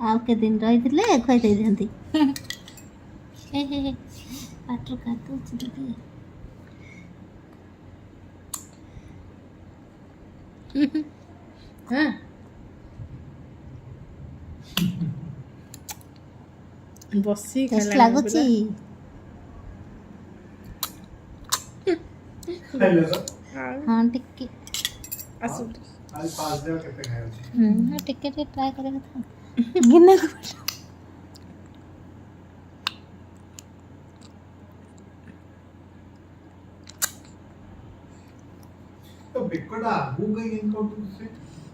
ଆଉ କେତେ ଦିନ ରହିଥିଲେ ଖୁଆଇ ଦେଇଥାନ୍ତି। ହେ ହେ ହେ ପାଟିରୁ କାଟୁଛି ଦିଦି। ହଁ ବସି ଟେଷ୍ଟ ଖାଇଲାଣି ଲାଗୁଛି। ହଁ ଟିକେ ଆସୁ ଟିକେ ଟ୍ରାଏ କରିବା କଥା। ଗିନାକୁ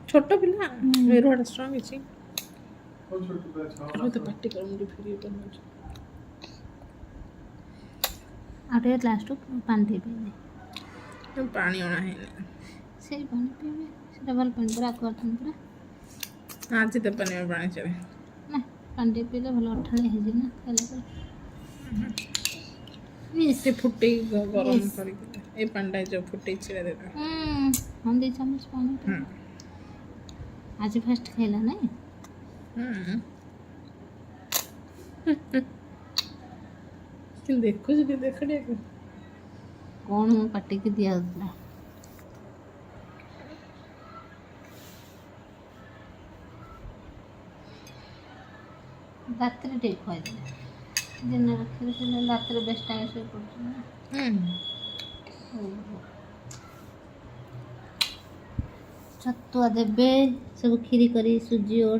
ଛୋଟ ପିଲା ମେରୁଆଟା ଷ୍ଟ୍ରଙ୍ଗ ହେଇଛି ତ ପାଟି କରନ୍ତୁ ଫେରି ବନଉଛି ଆଉ ଟିକେ ଲାଷ୍ଟକୁ ପାଣି ଟିକେ ପିଇବେ। ପାଣି ଅଣା ହେଇନି ସେଇ ପାଣି ପିଇବେ, ସେଟା ଭଲ ପାଣି ପୁରା ଆକୁଆ ପାଣି ପୁରା। ଆଜି ଦେବାନି ପାଣି ଚାରେ ନା ପାଣି ଟିକେ ପିଇଲେ ଭଲ ଅଠାଳିଆ ହେଇଯିବ ନା ଖାଇଲା ପରେ। ସେ ଫୁଟେଇ ଗରମ Yes. କରିକି ଏ ପାଣିଟା ଯୋଉ ଫୁଟେଇ ଛିଡ଼ା ଦେବା ହଁ 2 ଚାମଚ ପାଣି ପିଇବେ। ଆଜି ଫାଷ୍ଟ ଖାଇଲା ନାଇଁ? କିନ୍ତୁ ଦେଖୁଛୁ ଟିକେ ଦେଖ ଟିକେ କ'ଣ ମୋ ପାଟିକି ଦିଆହେଉଥିଲା। ରାତିରେ ଟିକେ ଖୁଆଇଦେବେ। ଦିନରେ କ୍ଷୀର ପିଇଲେ ରାତିରେ ବେଶ ଟାଇମ୍ ଶୋଇପଡ଼ୁଛି ନା। ଛତୁଆ ଦେବେ ସବୁ କ୍ଷୀରି କରି ସୁଜି ଓଟ୍ସ